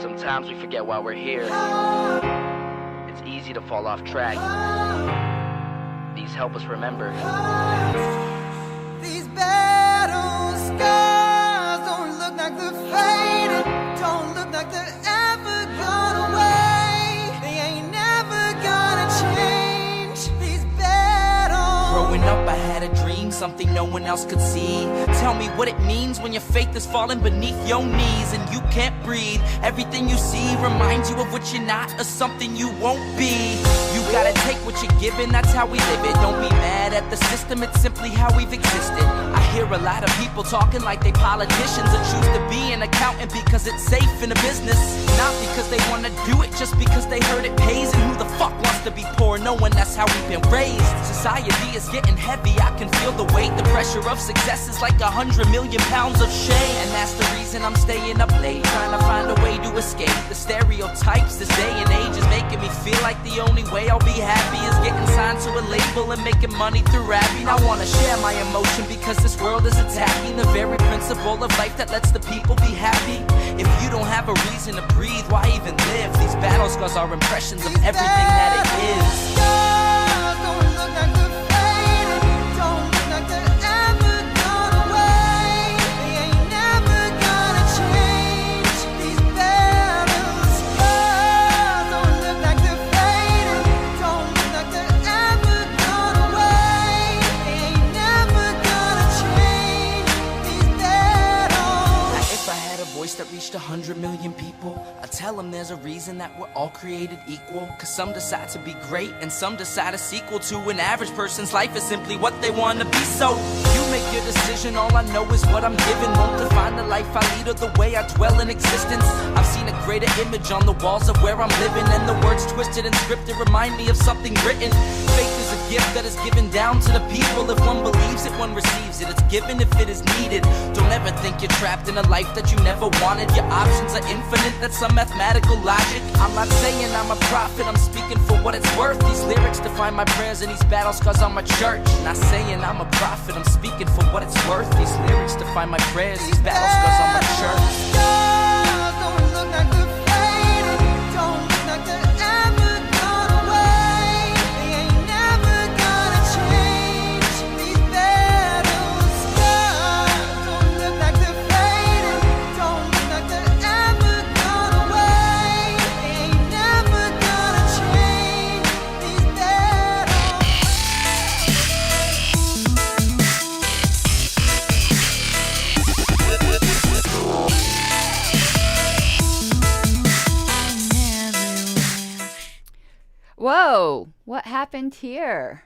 Sometimes we forget why we're here. It's easy to fall off track. These help us remember. These battle scars don't look like they're faded, don't look like they're ever gone away. They ain't never gonna change. These battles. Growing up, I had a dream, something no one else could see. Tell me what it means when your faith is falling beneath your knees and you can't breathe. Everything you see reminds you of what you're not or something you won't be. You gotta take what you're given, that's how we live it. Don't be mad at the system, it's simply how we've existed. I hear a lot of people talking like they politicians and choose to be an accountant because it's safe in a business. Not because they wanna do it, just because they heard it pays. And who the fuck wants to be poor knowing that's how we've been raised? Society is getting heavy, I can feel the weight. The pressure of success is like 100 million pounds of shame. And that's the reason I'm staying up late, trying to find a way to escape the stereotypes this day and age is making me feel like the only way I'll be happy is getting signed to a label and making money through rapping. I wanna share my emotion because this world is attacking the very principle of life that lets the people be happy. If you don't have a reason to breathe, why even live? These battle scars are impressions of everything that it is. Don't look like they're faded, don't look like they're ever gone away. They ain't never gonna change. These battle scars don't look like they're faded, don't look like they're ever gone away. They ain't never gonna change. These battles. Now, if I had a voice that reached 100 million people, I'd tell them there's a reason that we're all created equal. Cause some decide to be great and some decide a sequel to an average person's life is simply what they want to be. So you make your decision, all I know is what I'm given. Won't define the life I lead or the way I dwell in existence. I've seen a greater image on the walls of where I'm living, and the words twisted and scripted remind me of something written. Faith is a gift that is given down to the people. If one believes it, one receives it. It's given if it is needed. Don't ever think you're trapped in a life that you never wanted. Your options are infinite, that's some mathematical logic. I'm not saying I'm a prophet, I'm speaking for what it's worth. These lyrics define my prayers and these battle scars on my church. Not saying I'm a prophet, I'm speaking for what it's worth. These lyrics define my prayers, these battle scars on my church. Don't look like they're faded, don't look like they're ever gone away. They ain't never gonna change. These battle scars don't look like they're faded, don't look like they're ever gone away. They ain't never gonna change. These battles. Whoa, what happened here?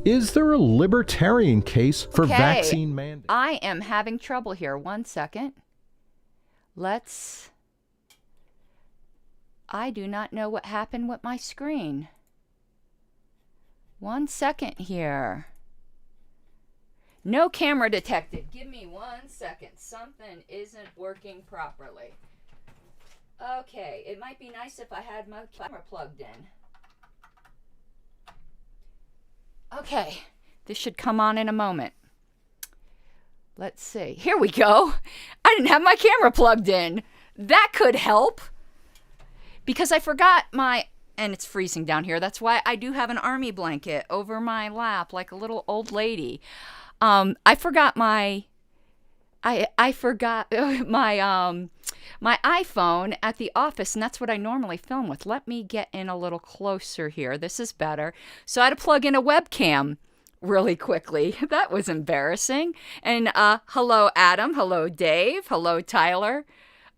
Is there a libertarian case for Okay, vaccine mandate? I am having trouble here. 1 second. I do not know what happened with my screen. 1 second here. No camera detected. Give me 1 second. Something isn't working properly. Okay, it might be nice if I had my camera plugged in. Okay, this should come on in a moment. Let's see. Here we go. I didn't have my camera plugged in. That could help. Because I forgot my... And it's freezing down here. That's why I do have an army blanket over my lap like a little old lady. I forgot my... I forgot my iPhone at the office, and that's what I normally film with. Let me get in a little closer here. This is better. So I had to plug in a webcam really quickly. That was embarrassing. And hello, Adam. Hello, Dave. Hello, Tyler.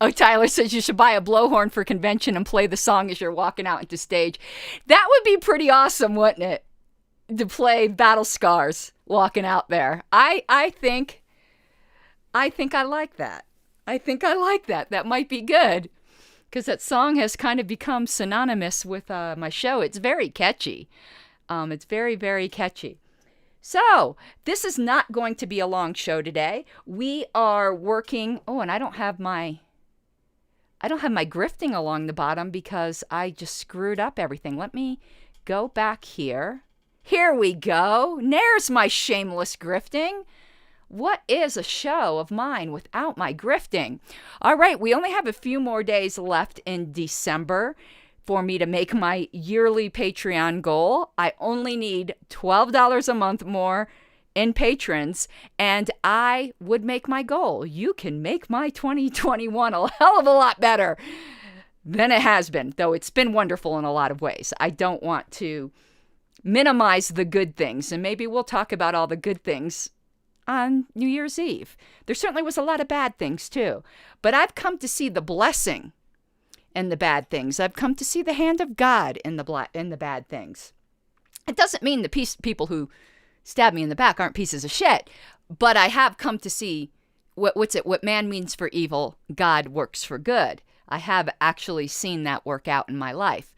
Oh, Tyler says you should buy a blowhorn for convention and play the song as you're walking out into stage. That would be pretty awesome, wouldn't it? To play Battle Scars walking out there. I think I like that. I think I like that. That might be good. Because that song has kind of become synonymous with my show. It's very catchy. It's very, very catchy. So, this is not going to be a long show today. We are working... Oh, and I don't have my grifting along the bottom because I just screwed up everything. Let me go back here. Here we go. There's my shameless grifting. What is a show of mine without my grifting? All right, we only have a few more days left in December for me to make my yearly Patreon goal. I only need $12 a month more in patrons, and I would make my goal. You can make my 2021 a hell of a lot better than it has been, though it's been wonderful in a lot of ways. I don't want to minimize the good things, and maybe we'll talk about all the good things on New Year's Eve. There certainly was a lot of bad things too, but I've come to see the blessing in the bad things. I've come to see the hand of God in the bad things. It doesn't mean the people who stab me in the back aren't pieces of shit, but I have come to see what man means for evil, God works for good. I have actually seen that work out in my life.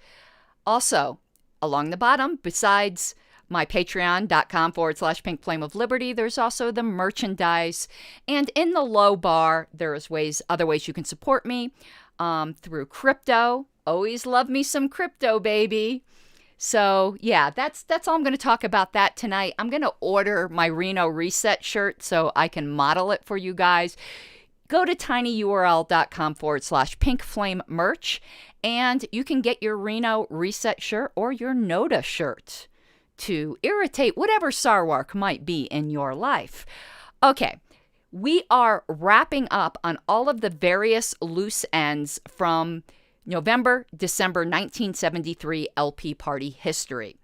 Also, along the bottom, besides my patreon.com/Pink Flame of Liberty, there's also the merchandise. And in the low bar, there's other ways you can support me through crypto. Always love me some crypto, baby. So yeah, that's all I'm going to talk about that tonight. I'm going to order my Reno Reset shirt so I can model it for you guys. Go to tinyurl.com/Pink Flame merch, and you can get your Reno Reset shirt or your Noda shirt to irritate whatever Sarwark might be in your life. Okay, we are wrapping up on all of the various loose ends from November, December 1973 LP party history.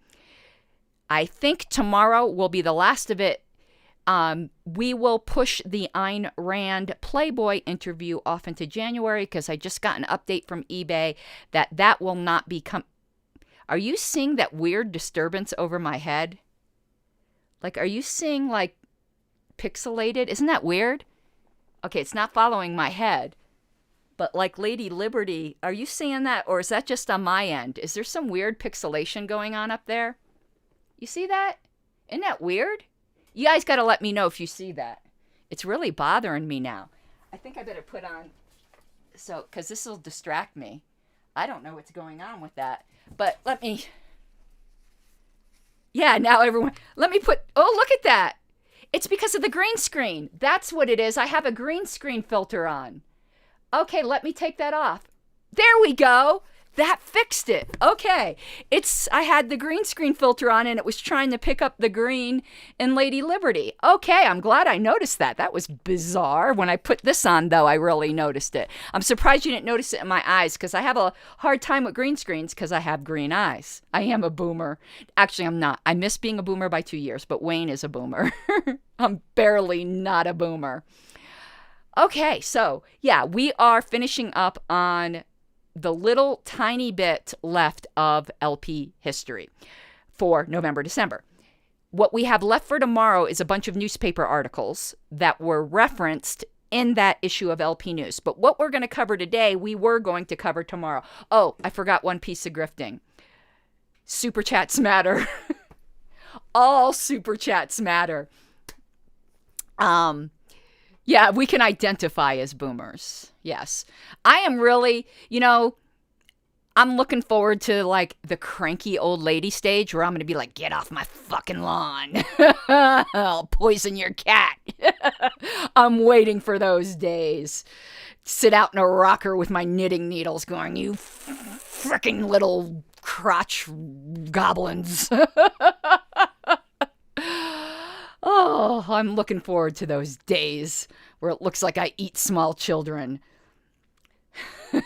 I think tomorrow will be the last of it. We will push the Ayn Rand Playboy interview off into January because I just got an update from eBay that will not be Are you seeing that weird disturbance over my head? Like, are you seeing, like, pixelated? Isn't that weird? Okay, it's not following my head. But like Lady Liberty, are you seeing that? Or is that just on my end? Is there some weird pixelation going on up there? You see that? Isn't that weird? You guys got to let me know if you see that. It's really bothering me now. I think I better put on, because this will distract me. I don't know what's going on with that. But now everyone, oh, look at that. It's because of the green screen. That's what it is. I have a green screen filter on. Okay, let me take that off. There we go. That fixed it. Okay. I had the green screen filter on and it was trying to pick up the green in Lady Liberty. Okay, I'm glad I noticed that. That was bizarre. When I put this on, though, I really noticed it. I'm surprised you didn't notice it in my eyes because I have a hard time with green screens because I have green eyes. I am a boomer. Actually, I'm not. I missed being a boomer by 2 years, but Wayne is a boomer. I'm barely not a boomer. Okay, so yeah, we are finishing up on the little tiny bit left of LP history for November, December. What we have left for tomorrow is a bunch of newspaper articles that were referenced in that issue of LP News. But what we're going to cover today, we were going to cover tomorrow. Oh, I forgot one piece of grifting. Super chats matter. All super chats matter. Yeah, we can identify as boomers. Yes. I am really, I'm looking forward to like the cranky old lady stage where I'm going to be like, get off my fucking lawn. I'll poison your cat. I'm waiting for those days. Sit out in a rocker with my knitting needles going, you freaking little crotch goblins. Oh, I'm looking forward to those days where it looks like I eat small children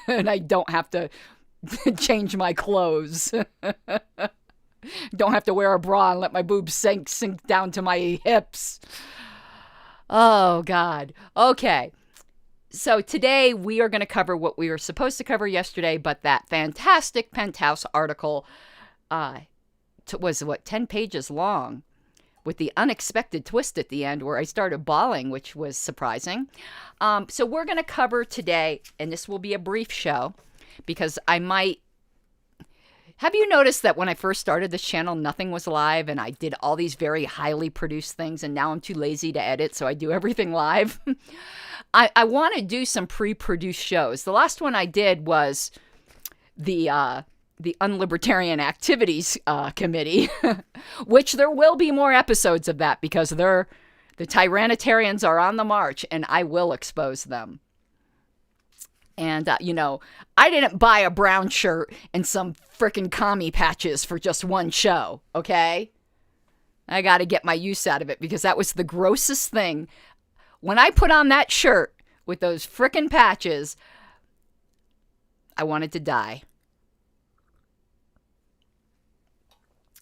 and I don't have to change my clothes. Don't have to wear a bra and let my boobs sink down to my hips. Oh, God. Okay. So today we are going to cover what we were supposed to cover yesterday, but that fantastic Penthouse article was, 10 pages long? With the unexpected twist at the end where I started bawling, which was surprising. So we're going to cover today, and this will be a brief show, because I might... Have you noticed that when I first started this channel, nothing was live, and I did all these very highly produced things, and now I'm too lazy to edit, so I do everything live? I want to do some pre-produced shows. The last one I did was the Unlibertarian Activities Committee, which there will be more episodes of that because they're The tyrannitarians are on the march, and I will expose them. And, I didn't buy a brown shirt and some frickin' commie patches for just one show, okay? I got to get my use out of it because that was the grossest thing. When I put on that shirt with those frickin' patches, I wanted to die.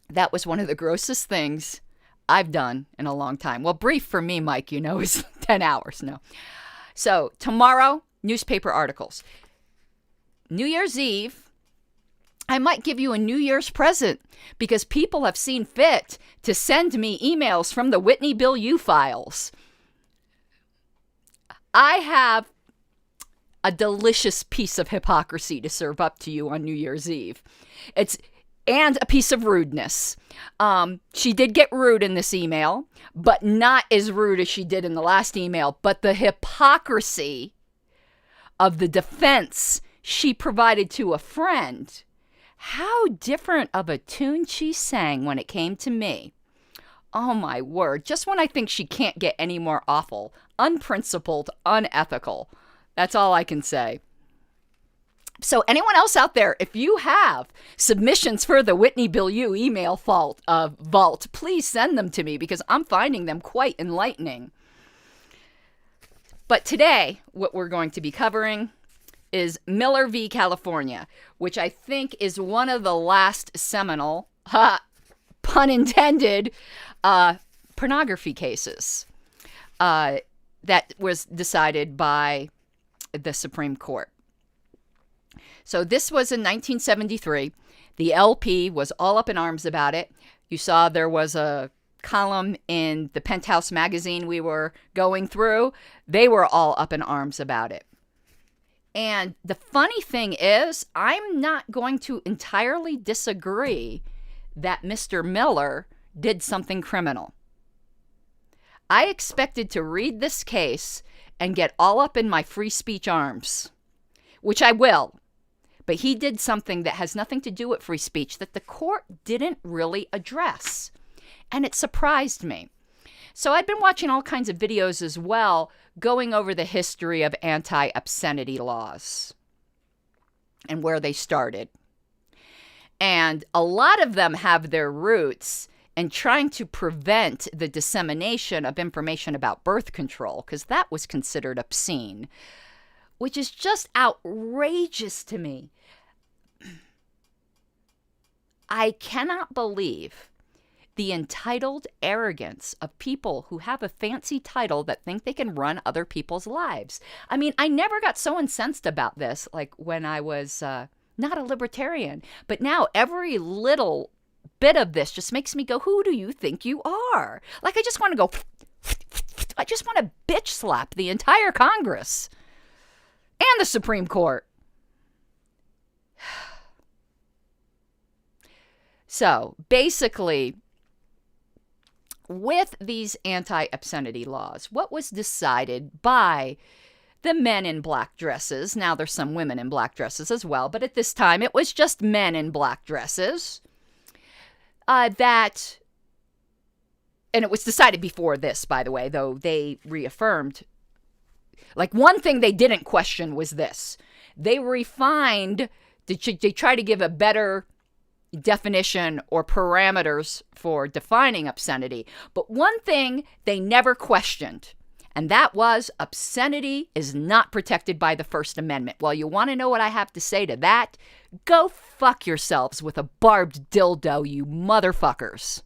That was one of the grossest things I've done in a long time. Well, brief for me, Mike, is 10 hours. No. So tomorrow, newspaper articles. New Year's Eve, I might give you a New Year's present because people have seen fit to send me emails from the Whitney Bill U files. I have a delicious piece of hypocrisy to serve up to you on New Year's Eve. And a piece of rudeness. She did get rude in this email, but not as rude as she did in the last email. But the hypocrisy of the defense she provided to a friend, how different of a tune she sang when it came to me. Oh my word, just when I think she can't get any more awful, unprincipled, unethical. That's all I can say. So anyone else out there, if you have submissions for the Whitney Bill U email vault, please send them to me because I'm finding them quite enlightening. But today, what we're going to be covering is Miller v. California, which I think is one of the last seminal, pun intended, pornography cases that was decided by the Supreme Court. So this was in 1973. The LP was all up in arms about it. You saw there was a column in the Penthouse magazine we were going through. They were all up in arms about it. And the funny thing is, I'm not going to entirely disagree that Mr. Miller did something criminal. I expected to read this case and get all up in my free speech arms, which I will. But he did something that has nothing to do with free speech that the court didn't really address. And it surprised me. So I'd been watching all kinds of videos as well, going over the history of anti-obscenity laws and where they started. And a lot of them have their roots in trying to prevent the dissemination of information about birth control, because that was considered obscene, which is just outrageous to me. I cannot believe the entitled arrogance of people who have a fancy title that think they can run other people's lives. I mean, I never got so incensed about this, like when I was not a libertarian. But now every little bit of this just makes me go, who do you think you are? Like, I just want to go, I just want to bitch slap the entire Congress and the Supreme Court. So basically, with these anti-obscenity laws, what was decided by the men in black dresses, now there's some women in black dresses as well, but at this time it was just men in black dresses, and it was decided before this, by the way, though they reaffirmed, like one thing they didn't question was this. They refined, they try to give a better definition or parameters for defining obscenity. But one thing they never questioned, and that was obscenity is not protected by the First Amendment. Well, you want to know what I have to say to that? Go fuck yourselves with a barbed dildo, you motherfuckers.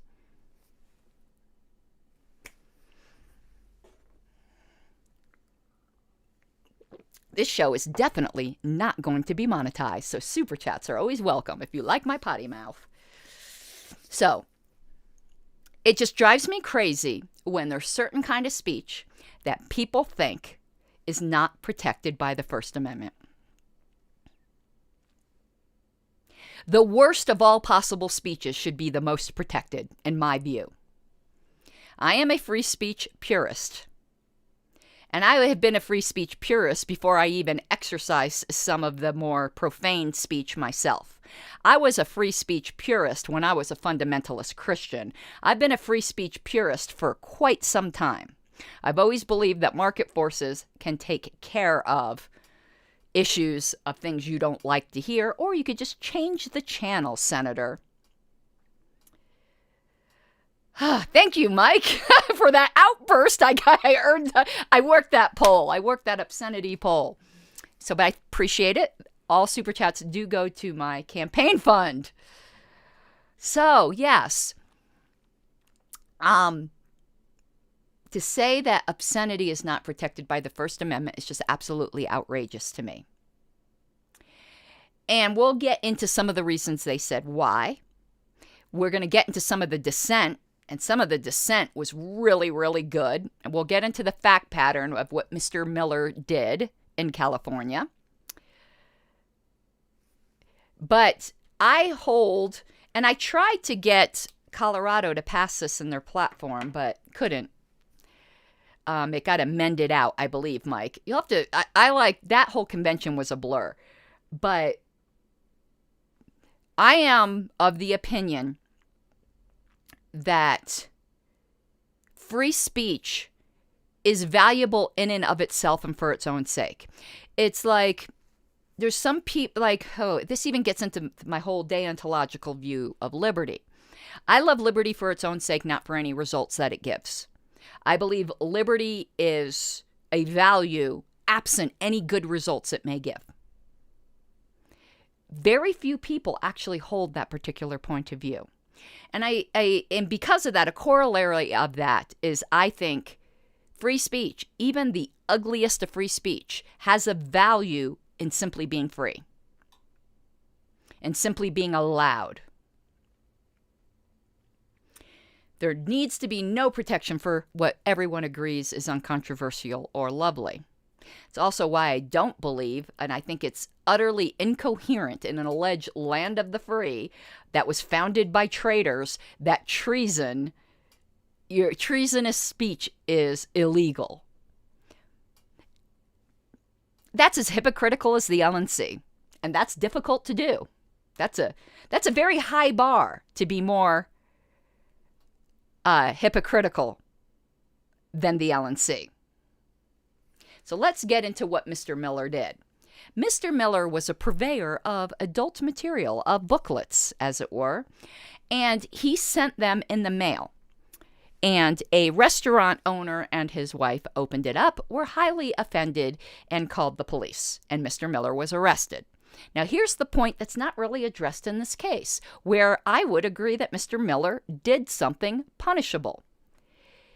This show is definitely not going to be monetized, so super chats are always welcome if you like my potty mouth. So, it just drives me crazy when there's certain kind of speech that people think is not protected by the First Amendment. The worst of all possible speeches should be the most protected, in my view. I am a free speech purist. And I have been a free speech purist before I even exercised some of the more profane speech myself. I was a free speech purist when I was a fundamentalist Christian. I've been a free speech purist for quite some time. I've always believed that market forces can take care of issues of things you don't like to hear, or you could just change the channel, Senator. Thank you, Mike, for that outburst. I worked that poll. I worked that obscenity poll. So, but I appreciate it. All super chats do go to my campaign fund. So, yes. To say that obscenity is not protected by the First Amendment is just absolutely outrageous to me. And we'll get into some of the reasons they said why. We're going to get into some of the dissent, and some of the dissent was really, really good. And we'll get into the fact pattern of what Mr. Miller did in California. But I hold, and I tried to get Colorado to pass this in their platform, but couldn't. It got amended out, I believe, Mike. You'll have to, I like, that whole convention was a blur. But I am of the opinion that free speech is valuable in and of itself and for its own sake. It's like, there's some people, like, oh, this even gets into my whole deontological view of liberty. I love liberty for its own sake, not for any results that it gives. I believe liberty is a value absent any good results it may give. Very few people actually hold that particular point of view. And and because of that, a corollary of that is, I think free speech, even the ugliest of free speech, has a value in simply being free and simply being allowed. There needs to be no protection for what everyone agrees is uncontroversial or lovely. It's also why I don't believe, and I think it's utterly incoherent in an alleged land of the free that was founded by traitors, that your treasonous speech is illegal. That's as hypocritical as the LNC, and that's difficult to do. That's a very high bar to be more hypocritical than the LNC. So let's get into what Mr. Miller did. Mr. Miller was a purveyor of adult material, of booklets, as it were, and he sent them in the mail. And a restaurant owner and his wife opened it up, were highly offended, and called the police. And Mr. Miller was arrested. Now, here's the point that's not really addressed in this case, where I would agree that Mr. Miller did something punishable.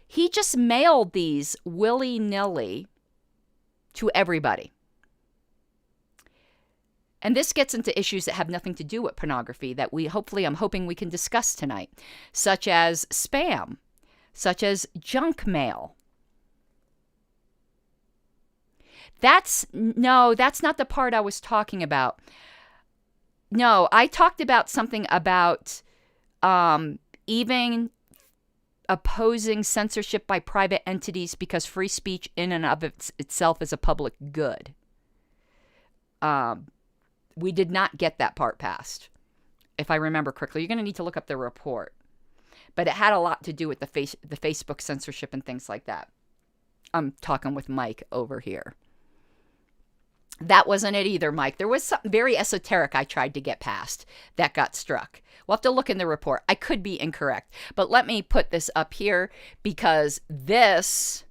He just mailed these willy-nilly to everybody. And this gets into issues that have nothing to do with pornography that I'm hoping we can discuss tonight, such as spam, such as junk mail. That's not the part I was talking about. No, I talked about something about even opposing censorship by private entities because free speech in and of itself is a public good. We did not get that part passed, if I remember correctly. You're going to need to look up the report. But it had a lot to do with the Facebook censorship and things like that. I'm talking with Mike over here. That wasn't it either, Mike. There was something very esoteric I tried to get past that got struck. We'll have to look in the report. I could be incorrect. But let me put this up here because this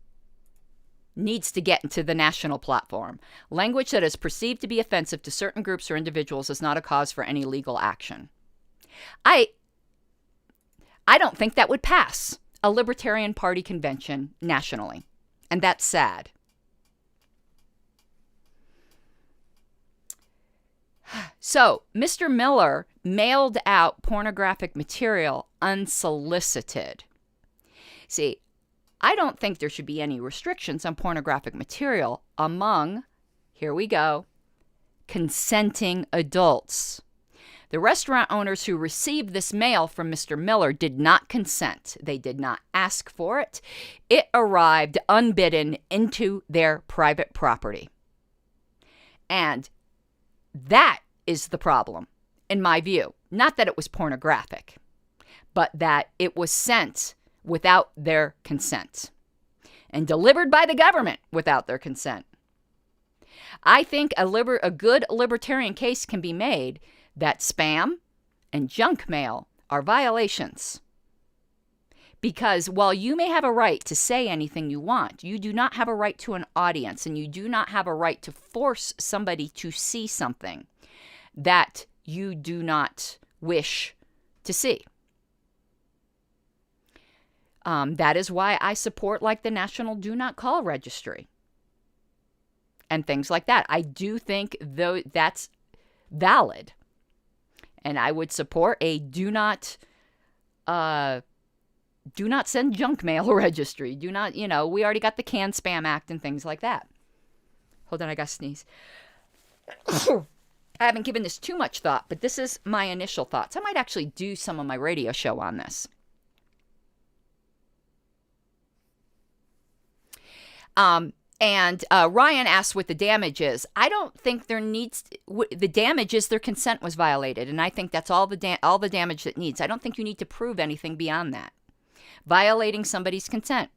needs to get into the national platform. Language that is perceived to be offensive to certain groups or individuals is not a cause for any legal action. I don't think that would pass a Libertarian Party convention nationally. And that's sad. So, Mr. Miller mailed out pornographic material unsolicited. See, I don't think there should be any restrictions on pornographic material among, here we go, consenting adults. The restaurant owners who received this mail from Mr. Miller did not consent. They did not ask for it. It arrived unbidden into their private property. And that is the problem, in my view. Not that it was pornographic, but that it was sent without their consent. and delivered by the government without their consent. I think a good libertarian case can be made that spam and junk mail are violations. Because while you may have a right to say anything you want, you do not have a right to an audience, and you do not have a right to force somebody to see something that you do not wish to see. That is why I support like the National Do Not Call Registry and things like that. I do think though that's valid, and I would support a do not send junk mail registry. Do not, we already got the Can Spam Act and things like that. Hold on, I got to sneeze. I haven't given this too much thought, but this is my initial thoughts. I might actually do some of my radio show on this. And Ryan asked what the damage is. I don't think there needs the damage is their consent was violated, and I think that's all the damage that needs. I don't think you need to prove anything beyond that. Violating somebody's consent.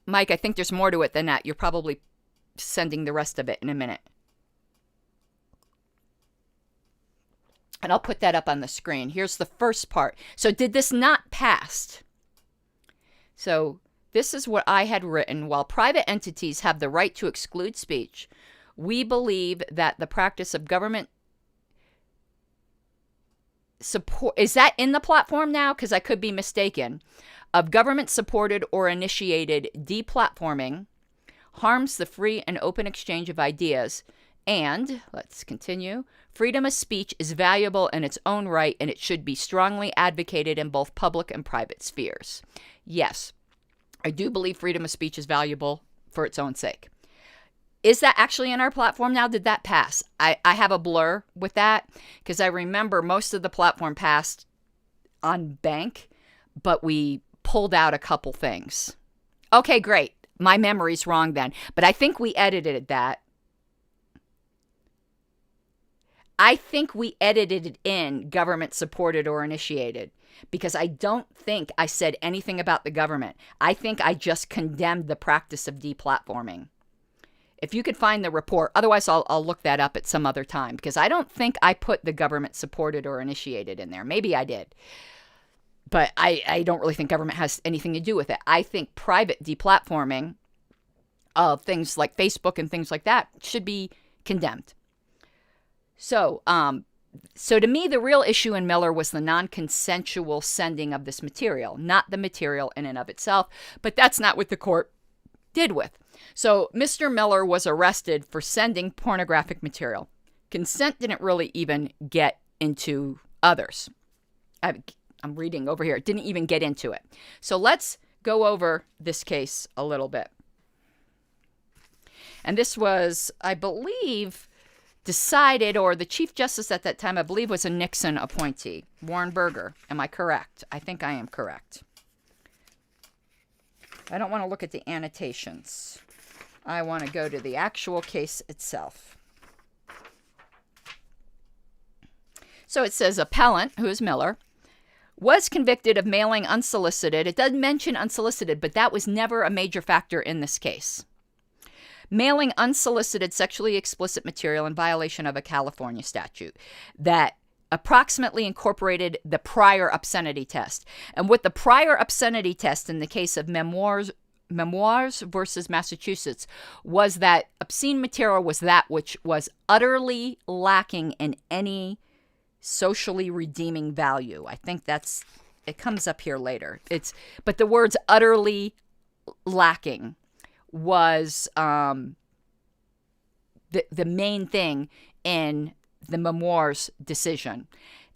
Mike, I think there's more to it than that. You're probably sending the rest of it in a minute. And I'll put that up on the screen. Here's the first part. So did this not pass? So this is what I had written. While private entities have the right to exclude speech, we believe that the practice of government support, is that in the platform now? Because I could be mistaken. Of government-supported or initiated deplatforming harms the free and open exchange of ideas. And, let's continue, freedom of speech is valuable in its own right, and it should be strongly advocated in both public and private spheres. Yes, I do believe freedom of speech is valuable for its own sake. Is that actually in our platform now? Did that pass? I have a blur with that because I remember most of the platform passed on bank, but we pulled out a couple things. Okay, great. My memory's wrong then, but I think we edited that. I think we edited it in government supported or initiated because I don't think I said anything about the government. I think I just condemned the practice of deplatforming. If you could find the report, otherwise I'll look that up at some other time because I don't think I put the government supported or initiated in there. Maybe I did. But I don't really think government has anything to do with it. I think private deplatforming of things like Facebook and things like that should be condemned. So to me, the real issue in Miller was the non-consensual sending of this material, not the material in and of itself. But that's not what the court did with. So Mr. Miller was arrested for sending pornographic material. Consent didn't really even get into others. I'm reading over here. It didn't even get into it. So let's go over this case a little bit. And this was, I believe, decided, or the Chief Justice at that time, I believe, was a Nixon appointee, Warren Burger. Am I correct? I think I am correct. I don't want to look at the annotations. I want to go to the actual case itself. So it says, appellant, who is Miller, was convicted of mailing unsolicited. It doesn't mention unsolicited, but that was never a major factor in this case. Mailing unsolicited sexually explicit material in violation of a California statute that approximately incorporated the prior obscenity test. And with the prior obscenity test in the case of Memoirs versus Massachusetts was that obscene material was that which was utterly lacking in any socially redeeming value. I think it comes up here later. But the words utterly lacking was the main thing in the Memoirs decision.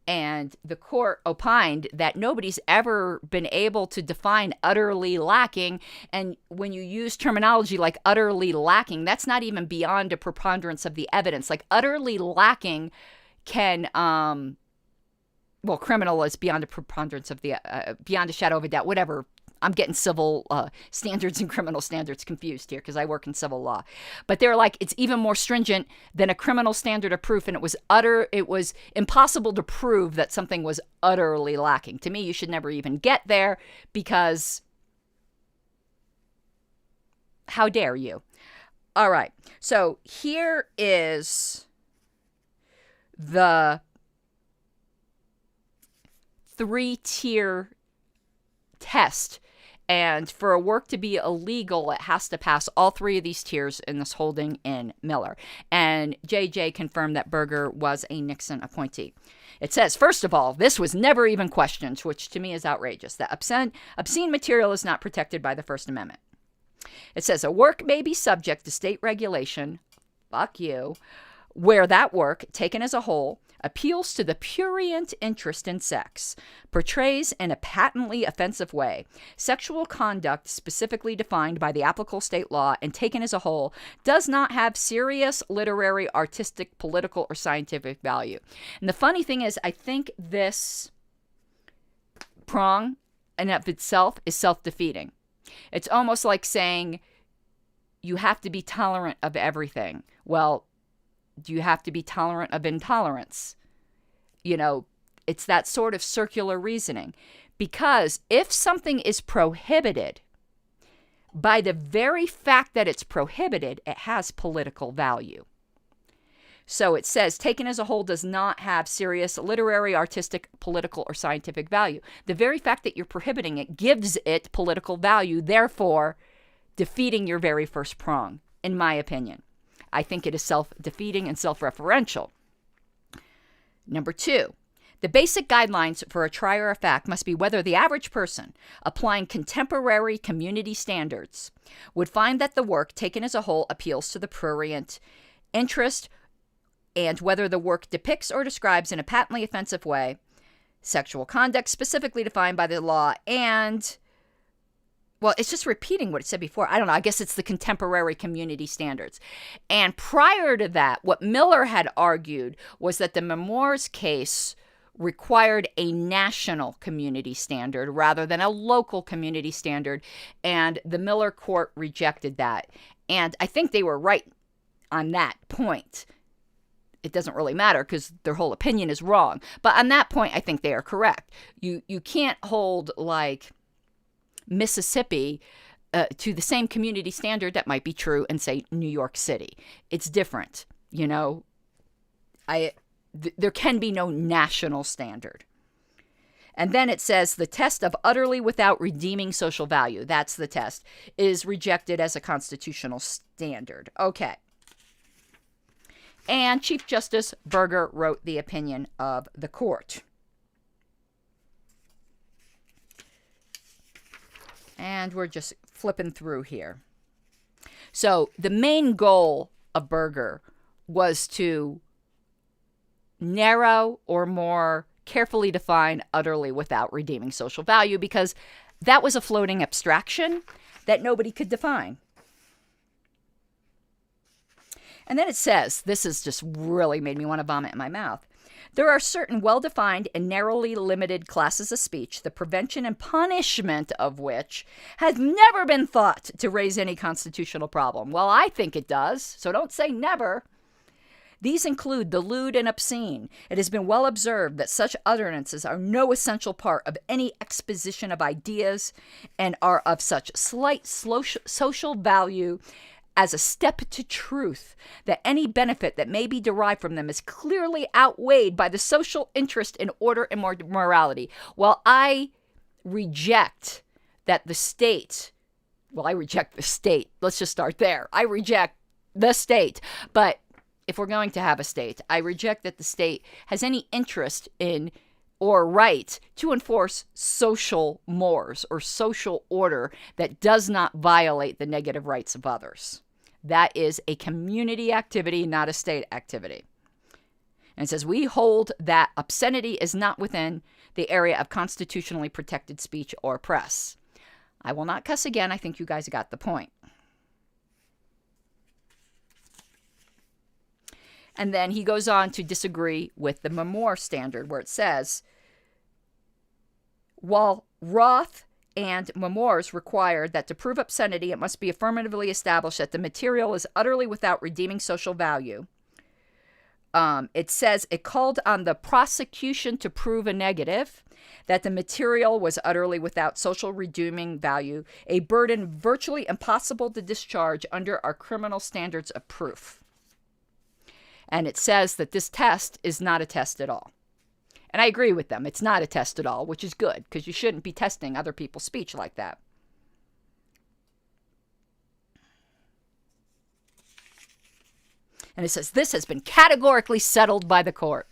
And the court opined that nobody's ever been able to define utterly lacking. And when you use terminology like utterly lacking, that's not even beyond a preponderance of the evidence. Like utterly lacking can, criminal is beyond a preponderance of the, beyond a shadow of a doubt, whatever I'm getting civil standards and criminal standards confused here because I work in civil law. But they're like, it's even more stringent than a criminal standard of proof, and it was impossible to prove that something was utterly lacking. To me, you should never even get there, because how dare you? All right, so here is the 3-tier test. And for a work to be illegal, it has to pass all 3 of these tiers in this holding in Miller. And JJ confirmed that Berger was a Nixon appointee. It says, first of all, this was never even questioned, which to me is outrageous, that obscene material is not protected by the First Amendment. It says a work may be subject to state regulation, fuck you, where that work, taken as a whole, appeals to the prurient interest in sex, portrays in a patently offensive way sexual conduct specifically defined by the applicable state law, and taken as a whole, does not have serious literary, artistic, political, or scientific value. And the funny thing is, I think this prong in of itself is self-defeating. It's almost like saying you have to be tolerant of everything. Well, do you have to be tolerant of intolerance? You know, it's that sort of circular reasoning. Because if something is prohibited, by the very fact that it's prohibited, it has political value. So it says, taken as a whole, does not have serious literary, artistic, political, or scientific value. The very fact that you're prohibiting it gives it political value, therefore defeating your very first prong, in my opinion. I think it is self-defeating and self-referential. Number 2, the basic guidelines for a trier of fact must be whether the average person, applying contemporary community standards, would find that the work, taken as a whole, appeals to the prurient interest, and whether the work depicts or describes in a patently offensive way sexual conduct specifically defined by the law, and, well, it's just repeating what it said before. I don't know. I guess it's the contemporary community standards. And prior to that, what Miller had argued was that the Memoirs case required a national community standard rather than a local community standard. And the Miller court rejected that. And I think they were right on that point. It doesn't really matter because their whole opinion is wrong. But on that point, I think they are correct. You can't hold, like, Mississippi to the same community standard that might be true in, say, New York City. It's different, you know. There can be no national standard. And then it says the test of utterly without redeeming social value, that's the test, is rejected as a constitutional standard. Okay. And Chief Justice Berger wrote the opinion of the court. And we're just flipping through here. So the main goal of Berger was to narrow or more carefully define utterly without redeeming social value, because that was a floating abstraction that nobody could define. And then it says, this has just really made me want to vomit in my mouth. There are certain well-defined and narrowly limited classes of speech, the prevention and punishment of which has never been thought to raise any constitutional problem. Well, I think it does, so don't say never. These include the lewd and obscene. It has been well observed that such utterances are no essential part of any exposition of ideas and are of such slight social value as a step to truth, that any benefit that may be derived from them is clearly outweighed by the social interest in order and morality. While I reject that the state, I reject the state. Let's just start there. I reject the state. But if we're going to have a state, I reject that the state has any interest in or right to enforce social mores or social order that does not violate the negative rights of others. That is a community activity, not a state activity. And it says, we hold that obscenity is not within the area of constitutionally protected speech or press. I will not cuss again. I think you guys got the point. And then he goes on to disagree with the Memoir standard, where it says, while Roth and memoirs require that to prove obscenity, it must be affirmatively established that the material is utterly without redeeming social value. It says it called on the prosecution to prove a negative, that the material was utterly without social redeeming value, a burden virtually impossible to discharge under our criminal standards of proof. And it says that this test is not a test at all. And I agree with them. It's not a test at all, which is good, because you shouldn't be testing other people's speech like that. And it says, this has been categorically settled by the court.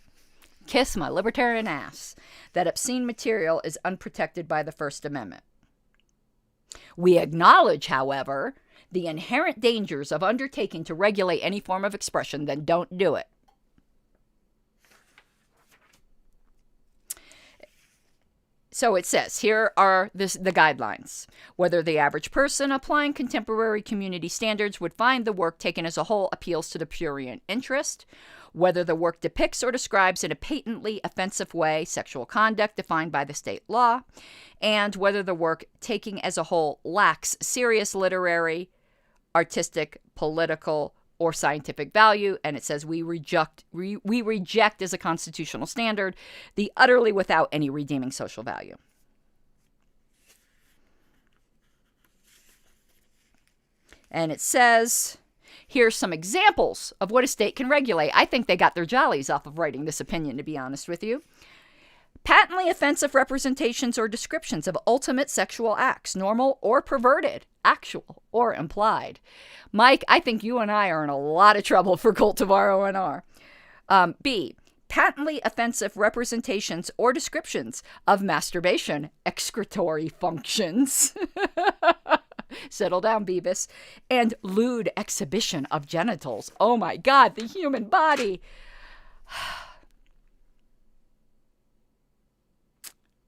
Kiss my libertarian ass. That obscene material is unprotected by the First Amendment. We acknowledge, however, the inherent dangers of undertaking to regulate any form of expression, then don't do it. So it says, here are the guidelines. Whether the average person applying contemporary community standards would find the work taken as a whole appeals to the prurient interest. Whether the work depicts or describes in a patently offensive way sexual conduct defined by the state law. And whether the work taken as a whole lacks serious literary, artistic, political, or scientific value, and it says we reject as a constitutional standard the utterly without any redeeming social value. And it says, here's some examples of what a state can regulate. I think they got their jollies off of writing this opinion, to be honest with you. Patently offensive representations or descriptions of ultimate sexual acts, normal or perverted, actual or implied. Mike, I think you and I are in a lot of trouble for cultivar ONR. B, patently offensive representations or descriptions of masturbation, excretory functions. Settle down, Beavis. And lewd exhibition of genitals. Oh my God, the human body.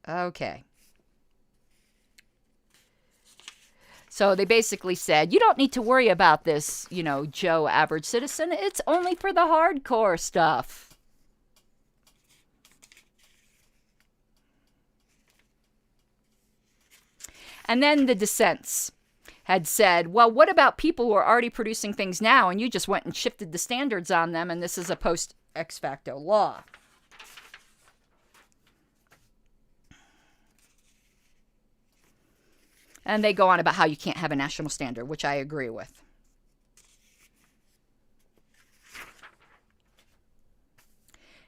Okay. So they basically said, you don't need to worry about this, Joe average citizen. It's only for the hardcore stuff. And then the dissents had said, well, what about people who are already producing things now and you just went and shifted the standards on them and this is a post ex facto law? And they go on about how you can't have a national standard, which I agree with.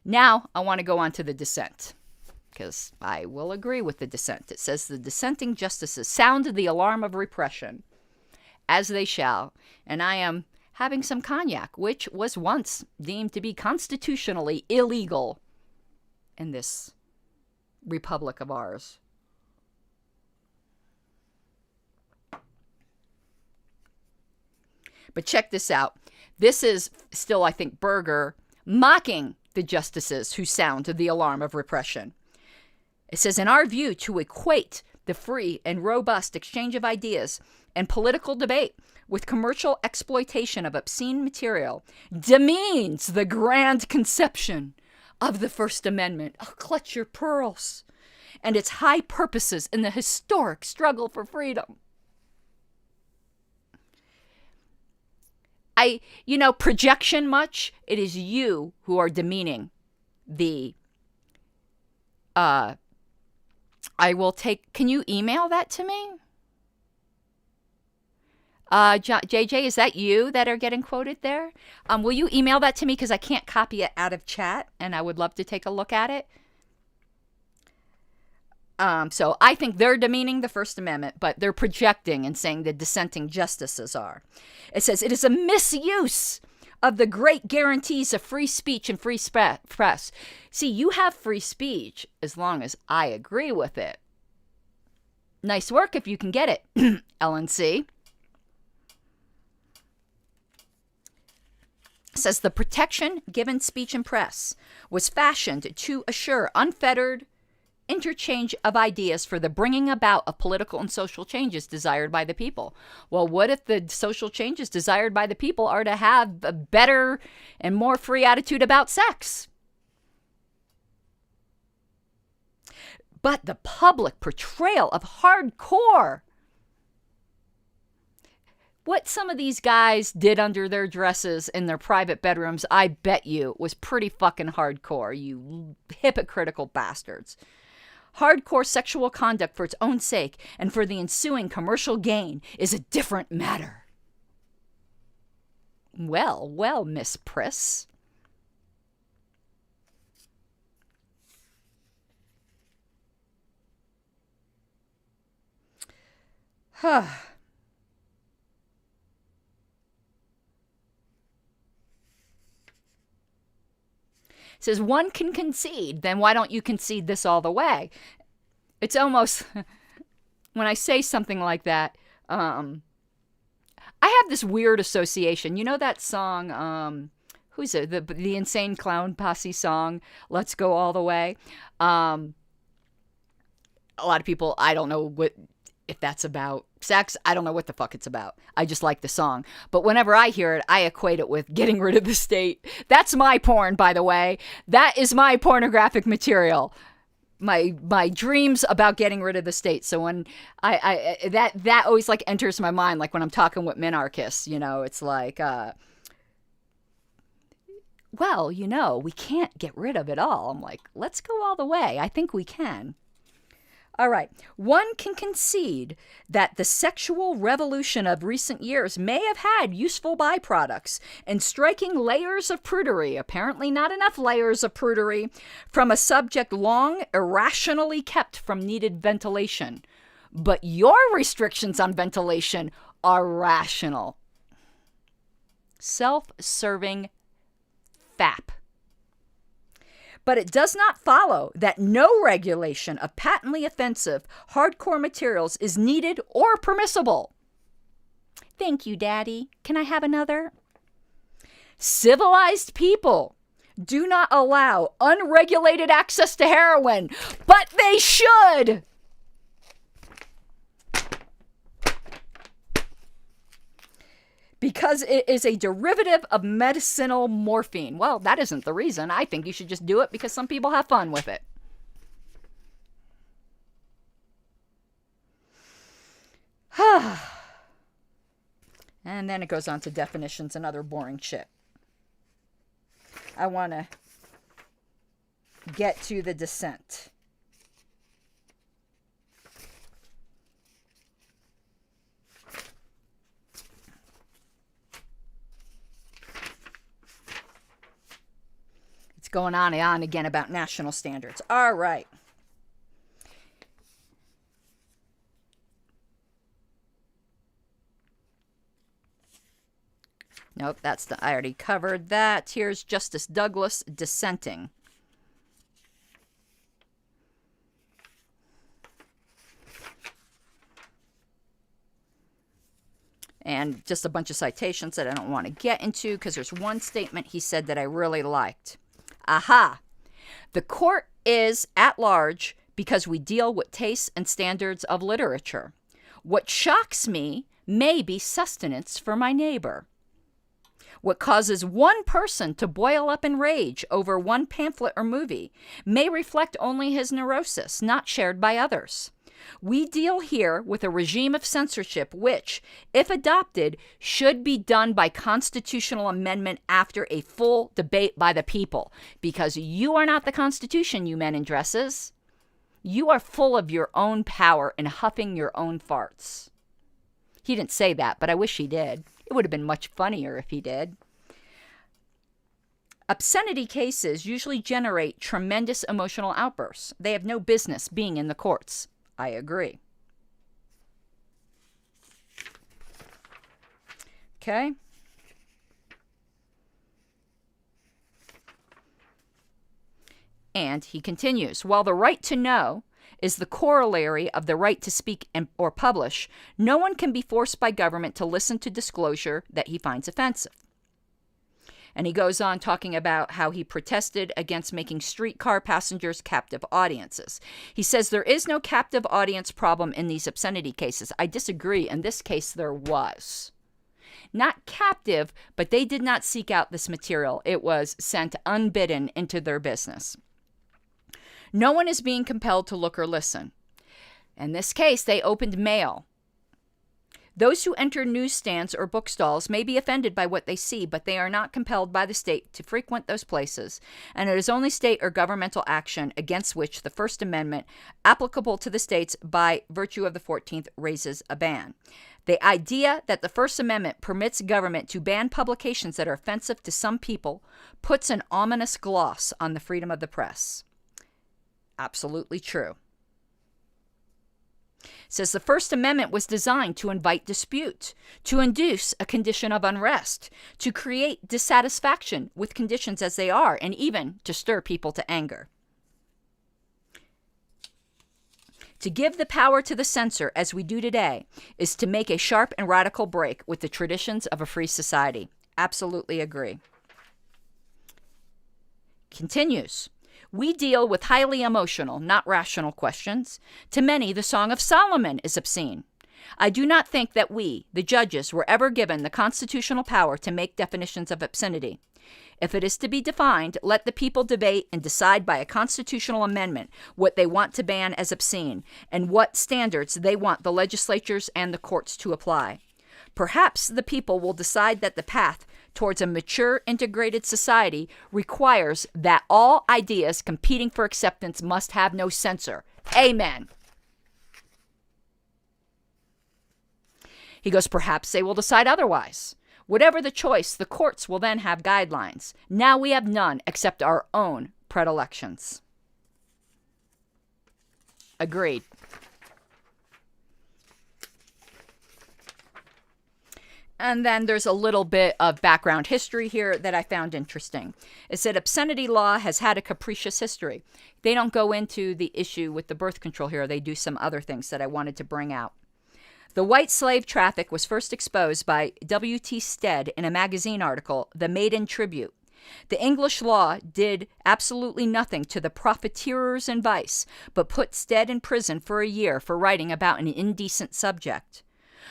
Now, I want to go on to the dissent, because I will agree with the dissent. It says, the dissenting justices sound the alarm of repression, as they shall, and I am having some cognac, which was once deemed to be constitutionally illegal in this republic of ours. But check this out. This is still, I think, Berger mocking the justices who sound the alarm of repression. It says, in our view, to equate the free and robust exchange of ideas and political debate with commercial exploitation of obscene material demeans the grand conception of the First Amendment. Oh, clutch your pearls. And its high purposes in the historic struggle for freedom. Projection much, it is you who are demeaning the, can you email that to me? JJ, is that you that are getting quoted there? Will you email that to me, because I can't copy it out of chat, and I would love to take a look at it. So I think they're demeaning the First Amendment, but they're projecting and saying the dissenting justices are. It says, it is a misuse of the great guarantees of free speech and free press. See, you have free speech as long as I agree with it. Nice work if you can get it, LNC. Says the protection given speech and press was fashioned to assure unfettered interchange of ideas for the bringing about of political and social changes desired by the people. Well, what if the social changes desired by the people are to have a better and more free attitude about sex? but the public portrayal of hardcore. What some of these guys did under their dresses in their private bedrooms, I bet you, was pretty fucking hardcore, you hypocritical bastards. Hardcore sexual conduct for its own sake and for the ensuing commercial gain is a different matter. Well, well, Miss Priss. Huh. Says one can concede, then why don't you concede this all the way? It's almost, when I say something like that, I have this weird association. You know that song, who's it? The Insane Clown Posse song, Let's Go All the Way? A lot of people, I don't know if that's about sex. I don't know what the fuck it's about. I just like the song. But whenever I hear it, I equate it with getting rid of the state. That's my porn, by the way. That is my pornographic material. My dreams about getting rid of the state. So when that always like enters my mind, like when I'm talking with minarchists, you know, it's like, well, you know, we can't get rid of it all. I'm like, let's go all the way. I think we can. All right. One can concede that the sexual revolution of recent years may have had useful byproducts and striking layers of prudery, apparently not enough layers of prudery, from a subject long irrationally kept from needed ventilation. But your restrictions on ventilation are rational. Self-serving fap. But it does not follow that no regulation of patently offensive, hardcore materials is needed or permissible. Thank you, Daddy. Can I have another? Civilized people do not allow unregulated access to heroin, but they should. Because it is a derivative of medicinal morphine. Well, that isn't the reason. I think you should just do it because some people have fun with it. And then it goes on to definitions and other boring shit. I want to get to the dissent. Going on and on again about national standards. All right. Nope, I already covered that. Here's Justice Douglas dissenting. And just a bunch of citations that I don't want to get into because there's one statement he said that I really liked. Aha! The court is at large because we deal with tastes and standards of literature. What shocks me may be sustenance for my neighbor. What causes one person to boil up in rage over one pamphlet or movie may reflect only his neurosis, not shared by others. We deal here with a regime of censorship which, if adopted, should be done by constitutional amendment after a full debate by the people. Because you are not the Constitution, you men in dresses. You are full of your own power and huffing your own farts. He didn't say that, but I wish he did. It would have been much funnier if he did. Obscenity cases usually generate tremendous emotional outbursts. They have no business being in the courts. I agree. Okay. And he continues, while the right to know is the corollary of the right to speak or publish, no one can be forced by government to listen to disclosure that he finds offensive. And he goes on talking about how he protested against making streetcar passengers captive audiences. He says there is no captive audience problem in these obscenity cases. I disagree. In this case, there was. Not captive, but they did not seek out this material. It was sent unbidden into their business. No one is being compelled to look or listen. In this case, they opened mail. Those who enter newsstands or bookstalls may be offended by what they see, but they are not compelled by the state to frequent those places, and it is only state or governmental action against which the First Amendment, applicable to the states by virtue of the 14th, raises a ban. The idea that the First Amendment permits government to ban publications that are offensive to some people puts an ominous gloss on the freedom of the press. Absolutely true. Says the First Amendment was designed to invite dispute, to induce a condition of unrest, to create dissatisfaction with conditions as they are, and even to stir people to anger. To give the power to the censor, as we do today, is to make a sharp and radical break with the traditions of a free society. Absolutely agree. Continues. We deal with highly emotional, not rational questions. To many, the Song of Solomon is obscene. I do not think that we, the judges, were ever given the constitutional power to make definitions of obscenity. If it is to be defined, let the people debate and decide by a constitutional amendment what they want to ban as obscene and what standards they want the legislatures and the courts to apply. Perhaps the people will decide that the path towards a mature, integrated society requires that all ideas competing for acceptance must have no censor. Amen. He goes, perhaps they will decide otherwise. Whatever the choice, the courts will then have guidelines. Now we have none except our own predilections. Agreed. And then there's a little bit of background history here that I found interesting. It said obscenity law has had a capricious history. They don't go into the issue with the birth control here. They do some other things that I wanted to bring out. The white slave traffic was first exposed by W.T. Stead in a magazine article, The Maiden Tribute. The English law did absolutely nothing to the profiteers in vice, but put Stead in prison for a year for writing about an indecent subject.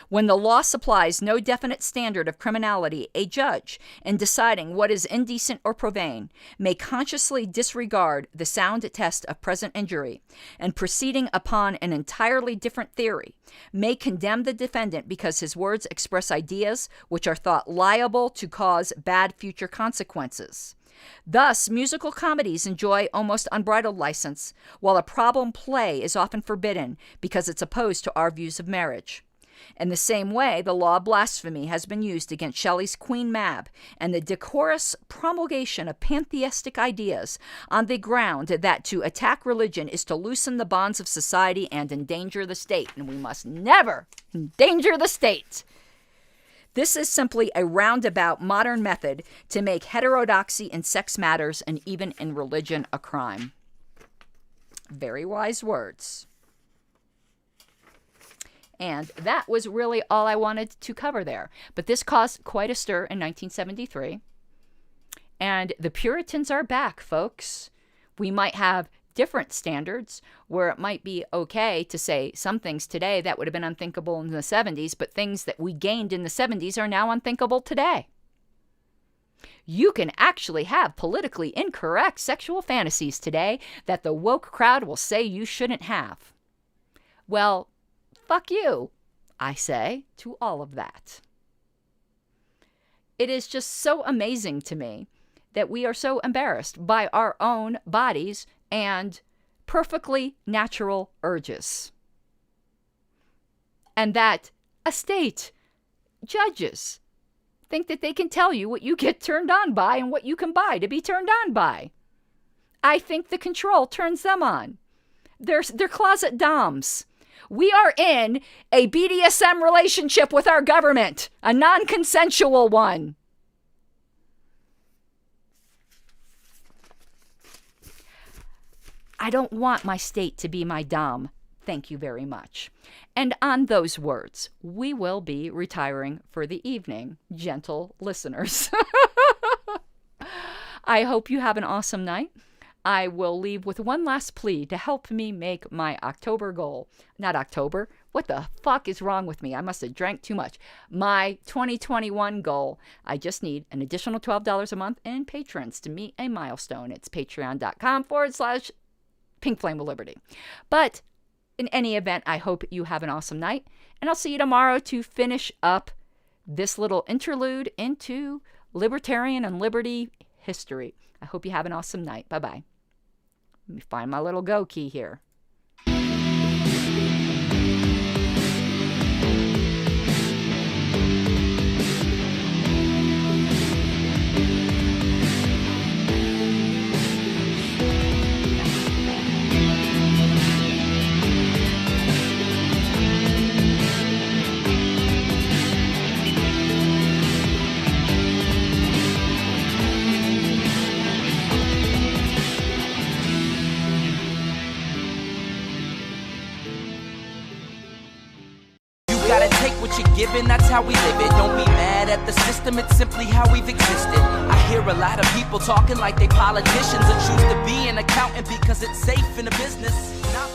When the law supplies no definite standard of criminality, a judge, in deciding what is indecent or profane, may consciously disregard the sound test of present injury, and proceeding upon an entirely different theory, may condemn the defendant because his words express ideas which are thought liable to cause bad future consequences. Thus, musical comedies enjoy almost unbridled license, while a problem play is often forbidden because it's opposed to our views of marriage. In the same way, the law of blasphemy has been used against Shelley's Queen Mab and the decorous promulgation of pantheistic ideas on the ground that to attack religion is to loosen the bonds of society and endanger the state, and we must never endanger the state. This is simply a roundabout modern method to make heterodoxy in sex matters and even in religion a crime. Very wise words. And that was really all I wanted to cover there. But this caused quite a stir in 1973. And the Puritans are back, folks. We might have different standards where it might be okay to say some things today that would have been unthinkable in the 70s, but things that we gained in the 70s are now unthinkable today. You can actually have politically incorrect sexual fantasies today that the woke crowd will say you shouldn't have. Well, fuck you, I say to all of that. It is just so amazing to me that we are so embarrassed by our own bodies and perfectly natural urges. And that a state, judges, think that they can tell you what you get turned on by and what you can buy to be turned on by. I think the control turns them on. They're closet doms. We are in a BDSM relationship with our government, a non-consensual one. I don't want my state to be my dom. Thank you very much. And on those words, we will be retiring for the evening, gentle listeners. I hope you have an awesome night. I will leave with one last plea to help me make my October goal. Not October. What the fuck is wrong with me? I must have drank too much. My 2021 goal. I just need an additional $12 a month in patrons to meet a milestone. It's patreon.com/Patreon Pink Flame of Liberty. But in any event, I hope you have an awesome night. And I'll see you tomorrow to finish up this little interlude into libertarian and liberty history. I hope you have an awesome night. Bye-bye. Let me find my little go key here. Gotta take what you're given, that's how we live it. Don't be mad at the system, it's simply how we've existed. I hear a lot of people talking like they politicians and choose to be an accountant because it's safe in the business. Not